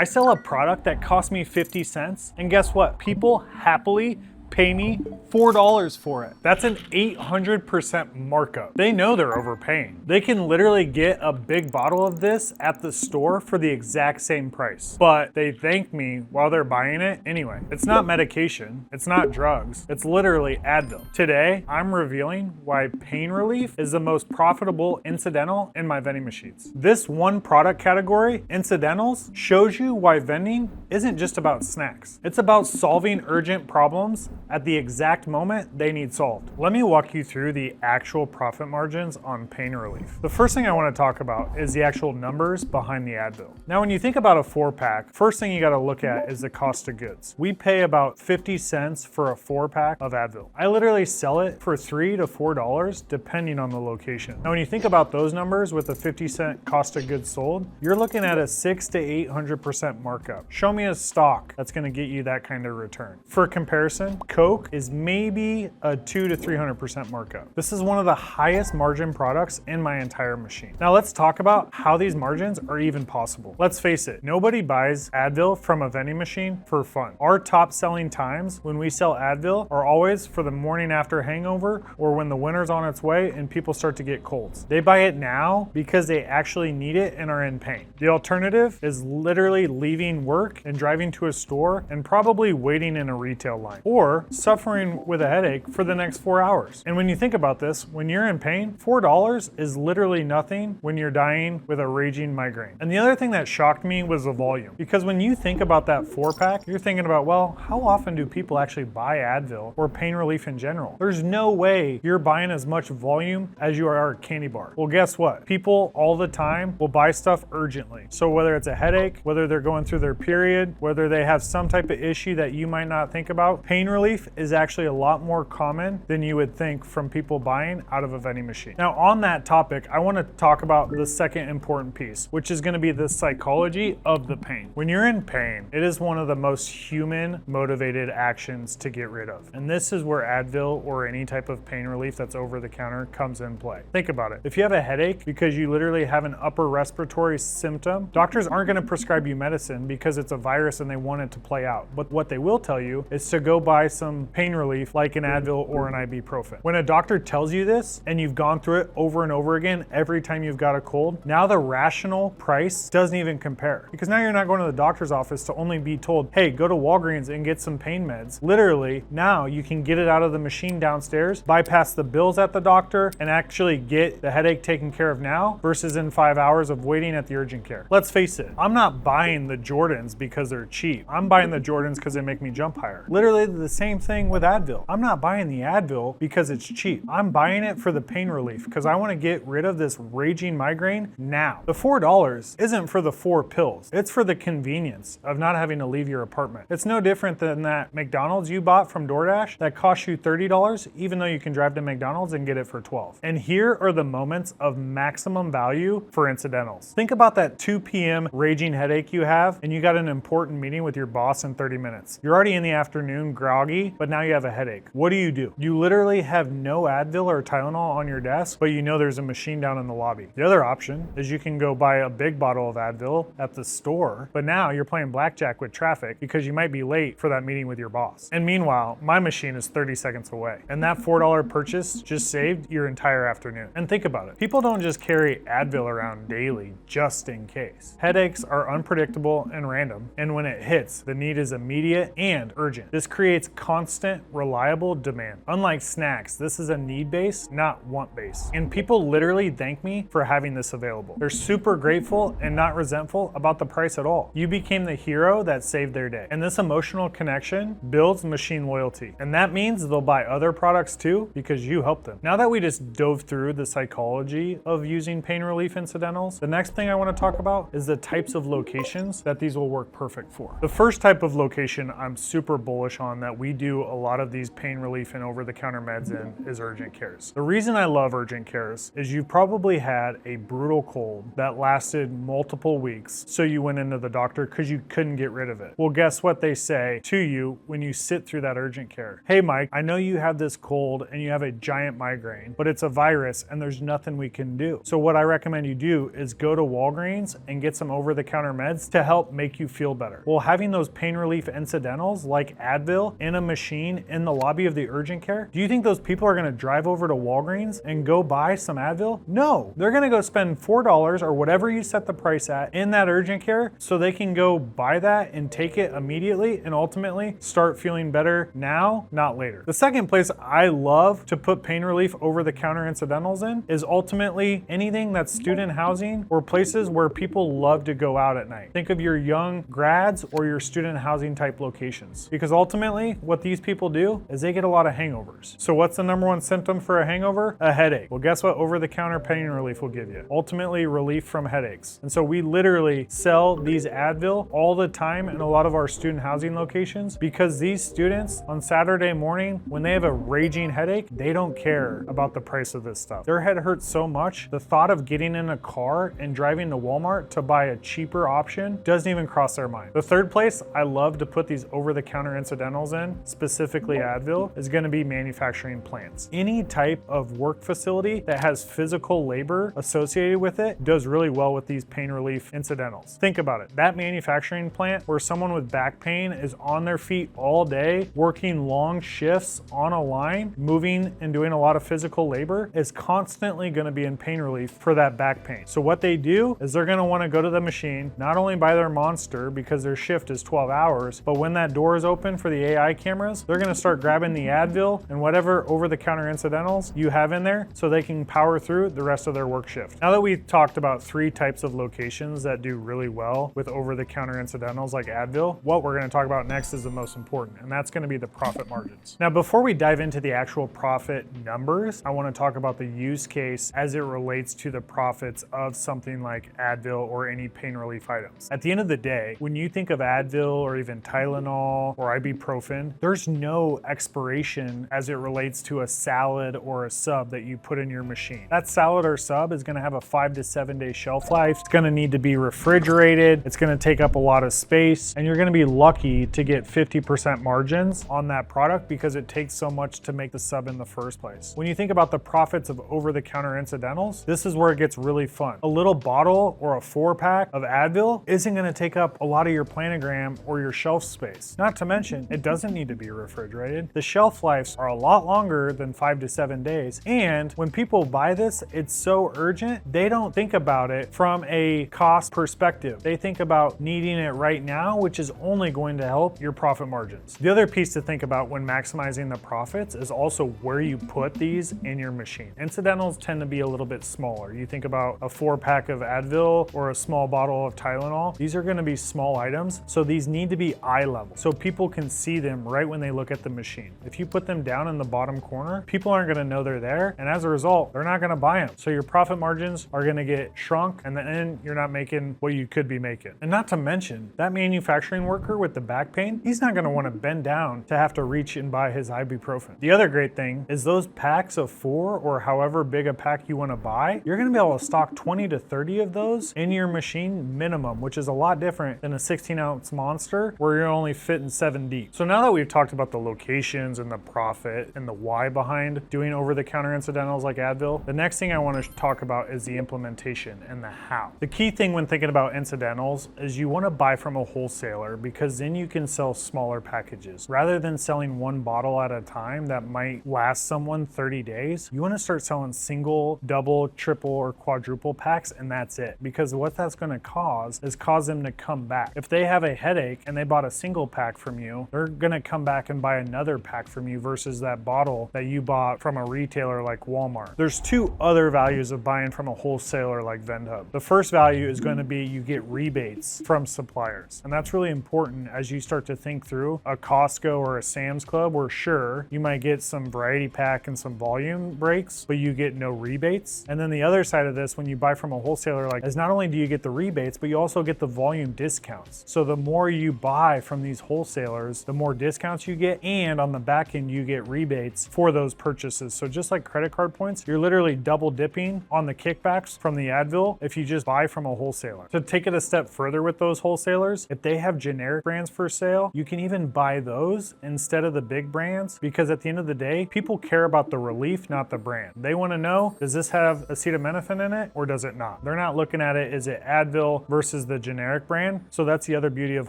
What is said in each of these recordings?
I sell a product that cost me 50 cents, and guess what? People happily pay me $4 for it. That's an 800% markup. They know they're overpaying. They can literally get a big bottle of this at the store for the exact same price, but they thank me while they're buying it anyway. It's not medication, it's not drugs, it's literally Advil. Today, I'm revealing why pain relief is the most profitable incidental in my vending machines. This one product category, incidentals, shows you why vending isn't just about snacks. It's about solving urgent problems at the exact moment they need solved. Let me walk you through the actual profit margins on pain relief. The first thing I want to talk about is the actual numbers behind the Advil. Now, when you think about a 4-pack, first thing you got to look at is the cost of goods. We pay about 50 cents for a 4-pack of Advil. I literally sell it for $3 to $4 depending on the location. Now, when you think about those numbers with a 50-cent cost of goods sold, you're looking at a 600 to 800% markup. Show me a stock that's going to get you that kind of return. For comparison, Coke is maybe a 200 to 300% markup. This is one of the highest margin products in my entire machine. Now let's talk about how these margins are even possible. Let's face it, nobody buys Advil from a vending machine for fun. Our top selling times when we sell Advil are always for the morning after hangover or when the winter's on its way and people start to get colds. They buy it now because they actually need it and are in pain. The alternative is literally leaving work and driving to a store and probably waiting in a retail line, or suffering with a headache for the next 4 hours. And when you think about this, when you're in pain, $4 is literally nothing when you're dying with a raging migraine. And the other thing that shocked me was the volume. Because when you think about that 4-pack, you're thinking about, well, how often do people actually buy Advil or pain relief in general? There's no way you're buying as much volume as you are a candy bar. Well, guess what? People all the time will buy stuff urgently. So whether it's a headache, whether they're going through their period, whether they have some type of issue that you might not think about, pain relief is actually a lot more common than you would think from people buying out of a vending machine. Now, on that topic, I want to talk about the second important piece, which is going to be the psychology of the pain. When you're in pain, it is one of the most human motivated actions to get rid of. And this is where Advil or any type of pain relief that's over the counter comes in play. Think about it. If you have a headache because you literally have an upper respiratory symptom, doctors aren't going to prescribe you medicine because it's a virus and they want it to play out. But what they will tell you is to go buy some pain relief like an Advil or an ibuprofen. When a doctor tells you this and you've gone through it over and over again every time you've got a cold, now the rational price doesn't even compare, because now you're not going to the doctor's office to only be told, hey, go to Walgreens and get some pain meds. Literally, now you can get it out of the machine downstairs, bypass the bills at the doctor, and actually get the headache taken care of now versus in 5 hours of waiting at the urgent care. Let's face it, I'm not buying the Jordans because they're cheap. I'm buying the Jordans because they make me jump higher. Literally the same thing with Advil. I'm not buying the Advil because it's cheap. I'm buying it for the pain relief because I want to get rid of this raging migraine now. The $4 isn't for the 4 pills. It's for the convenience of not having to leave your apartment. It's no different than that McDonald's you bought from DoorDash that cost you $30, even though you can drive to McDonald's and get it for $12. And here are the moments of maximum value for incidentals. Think about that 2 p.m. raging headache you have and you got an important meeting with your boss in 30 minutes. You're already in the afternoon groggy, but now you have a headache. What do? You literally have no Advil or Tylenol on your desk, but you know there's a machine down in the lobby. The other option is you can go buy a big bottle of Advil at the store, but now you're playing blackjack with traffic because you might be late for that meeting with your boss. And meanwhile, my machine is 30 seconds away. And that $4 purchase just saved your entire afternoon. And think about it. People don't just carry Advil around daily just in case. Headaches are unpredictable and random, and when it hits, the need is immediate and urgent. This creates constant, reliable demand. Unlike snacks, this is a need-based, not want-based. And people literally thank me for having this available. They're super grateful and not resentful about the price at all. You became the hero that saved their day. And this emotional connection builds machine loyalty. And that means they'll buy other products too because you helped them. Now that we just dove through the psychology of using pain relief incidentals, the next thing I want to talk about is the types of locations that these will work perfect for. The first type of location I'm super bullish on that we do a lot of these pain relief and over-the-counter meds in is urgent cares. The reason I love urgent cares is you've probably had a brutal cold that lasted multiple weeks, so you went into the doctor because you couldn't get rid of it. Well, guess what they say to you when you sit through that urgent care? Hey Mike, I know you have this cold and you have a giant migraine, but it's a virus and there's nothing we can do. So what I recommend you do is go to Walgreens and get some over-the-counter meds to help make you feel better. Well, having those pain relief incidentals like Advil in a machine in the lobby of the urgent care, do you think those people are gonna drive over to Walgreens and go buy some Advil? No, they're gonna go spend $4 or whatever you set the price at in that urgent care so they can go buy that and take it immediately and ultimately start feeling better now, not later. The second place I love to put pain relief over-the-counter incidentals in is ultimately anything that's student housing or places where people love to go out at night. Think of your young grads or your student housing type locations. Because ultimately, what these people do is they get a lot of hangovers. So what's the number one symptom for a hangover? A headache. Well, guess what over-the-counter pain relief will give you? Ultimately, relief from headaches. And so we literally sell these Advil all the time in a lot of our student housing locations because these students on Saturday morning, when they have a raging headache, they don't care about the price of this stuff. Their head hurts so much, the thought of getting in a car and driving to Walmart to buy a cheaper option doesn't even cross their mind. The third place I love to put these over-the-counter incidentals in, specifically Advil, is gonna be manufacturing plants. Any type of work facility that has physical labor associated with it does really well with these pain relief incidentals. Think about it. That manufacturing plant where someone with back pain is on their feet all day, working long shifts on a line, moving and doing a lot of physical labor, is constantly gonna be in pain relief for that back pain. So what they do is they're gonna wanna go to the machine, not only buy their Monster because their shift is 12 hours, but when that door is open for the AI cameras, they're gonna start grabbing the Advil and whatever over-the-counter incidentals you have in there so they can power through the rest of their work shift. Now that we've talked about 3 types of locations that do really well with over-the-counter incidentals like Advil, what we're gonna talk about next is the most important, and that's gonna be the profit margins. Now, before we dive into the actual profit numbers, I wanna talk about the use case as it relates to the profits of something like Advil or any pain relief items. At the end of the day, when you think of Advil or even Tylenol or ibuprofen, there's no expiration as it relates to a salad or a sub that you put in your machine. That salad or sub is gonna have a 5 to 7 day shelf life. It's gonna need to be refrigerated. It's gonna take up a lot of space, and you're gonna be lucky to get 50% margins on that product because it takes so much to make the sub in the first place. When you think about the profits of over-the-counter incidentals, this is where it gets really fun. A little bottle or a 4-pack of Advil isn't gonna take up a lot of your planogram or your shelf space. Not to mention, it doesn't need to be refrigerated. The shelf lives are a lot longer than 5 to 7 days. And when people buy this, it's so urgent, they don't think about it from a cost perspective. They think about needing it right now, which is only going to help your profit margins. The other piece to think about when maximizing the profits is also where you put these in your machine. Incidentals tend to be a little bit smaller. You think about a 4-pack of Advil or a small bottle of Tylenol. These are gonna be small items, so these need to be eye level so people can see them right when they look at the machine. If you put them down in the bottom corner, people aren't gonna know they're there, and as a result, they're not gonna buy them. So your profit margins are gonna get shrunk, and then you're not making what you could be making. And not to mention, that manufacturing worker with the back pain, he's not gonna wanna bend down to have to reach and buy his ibuprofen. The other great thing is those packs of 4 or however big a pack you wanna buy, you're gonna be able to stock 20 to 30 of those in your machine minimum, which is a lot different than a 16-ounce Monster where you're only fitting 7 deep. So now that we've talked about the locations and the profit and the why behind doing over-the-counter incidentals like Advil, the next thing I want to talk about is the implementation and the how. The key thing when thinking about incidentals is you want to buy from a wholesaler because then you can sell smaller packages. Rather than selling 1 bottle at a time that might last someone 30 days, you want to start selling single, double, triple, or quadruple packs, and that's it. Because what that's going to cause is cause them to come back. If they have a headache and they bought a single pack from you, they're going to come back and buy another pack from you versus that bottle that you bought from a retailer like Walmart. There's 2 other values of buying from a wholesaler like VendHub. The first value is going to be you get rebates from suppliers. And that's really important as you start to think through a Costco or a Sam's Club where sure, you might get some variety pack and some volume breaks, but you get no rebates. And then the other side of this, when you buy from a wholesaler, like, is not only do you get the rebates, but you also get the volume discounts. So the more you buy from these wholesalers, the more discounts discounts you get, and on the back end, you get rebates for those purchases. So just like credit card points, you're literally double dipping on the kickbacks from the Advil if you just buy from a wholesaler. To take it a step further with those wholesalers, if they have generic brands for sale, you can even buy those instead of the big brands, because at the end of the day, people care about the relief, not the brand. They want to know, does this have acetaminophen in it or does it not? They're not looking at it, is it Advil versus the generic brand? So that's the other beauty of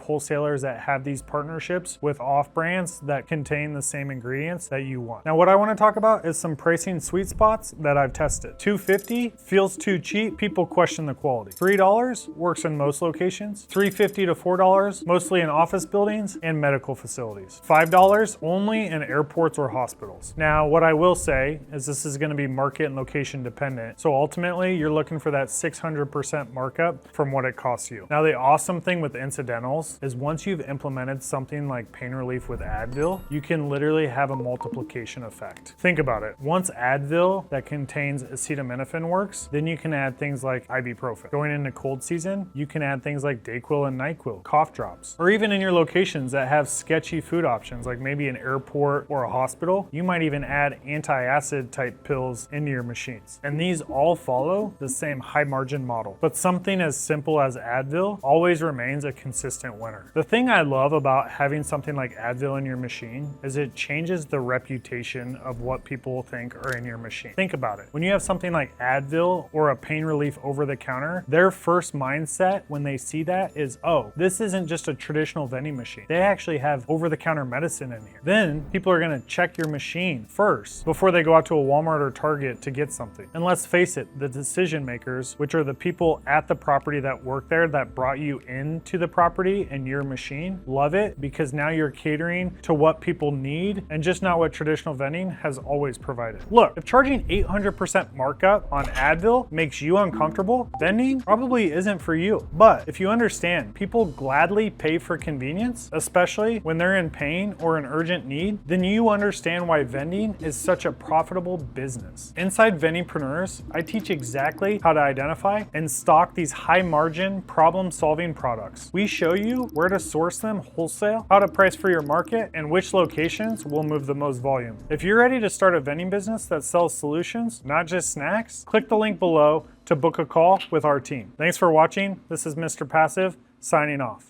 wholesalers that have these partnerships with off brands that contain the same ingredients that you want. Now, what I want to talk about is some pricing sweet spots that I've tested. $2.50 feels too cheap. People question the quality. $3 works in most locations. $3.50 to $4 mostly in office buildings and medical facilities. $5 only in airports or hospitals. Now, what I will say is this is going to be market and location dependent. So ultimately, you're looking for that 600% markup from what it costs you. Now, the awesome thing with incidentals is once you've implemented something like pain relief with Advil, you can literally have a multiplication effect. Think about it. Once Advil that contains acetaminophen works, then you can add things like ibuprofen. Going into cold season, you can add things like Dayquil and NyQuil, cough drops. Or even in your locations that have sketchy food options, like maybe an airport or a hospital, you might even add anti-acid type pills into your machines. And these all follow the same high margin model. But something as simple as Advil always remains a consistent winner. The thing I love about having something like Advil in your machine is it changes the reputation of what people think are in your machine. Think about it. When you have something like Advil or a pain relief over the counter, their first mindset when they see that is, oh, this isn't just a traditional vending machine. They actually have over the counter medicine in here. Then people are gonna check your machine first before they go out to a Walmart or Target to get something. And let's face it, the decision makers, which are the people at the property that work there that brought you into the property and your machine, love it because now you're catering to what people need and just not what traditional vending has always provided. Look, if charging 800% markup on Advil makes you uncomfortable, vending probably isn't for you. But if you understand, people gladly pay for convenience, especially when they're in pain or an urgent need, then you understand why vending is such a profitable business. Inside Vendingpreneurs, I teach exactly how to identify and stock these high margin problem solving products. We show you where to source them wholesale, how to price for your market, and which locations will move the most volume. If you're ready to start a vending business that sells solutions, not just snacks, click the link below to book a call with our team. Thanks for watching. This is Mr. Passive signing off.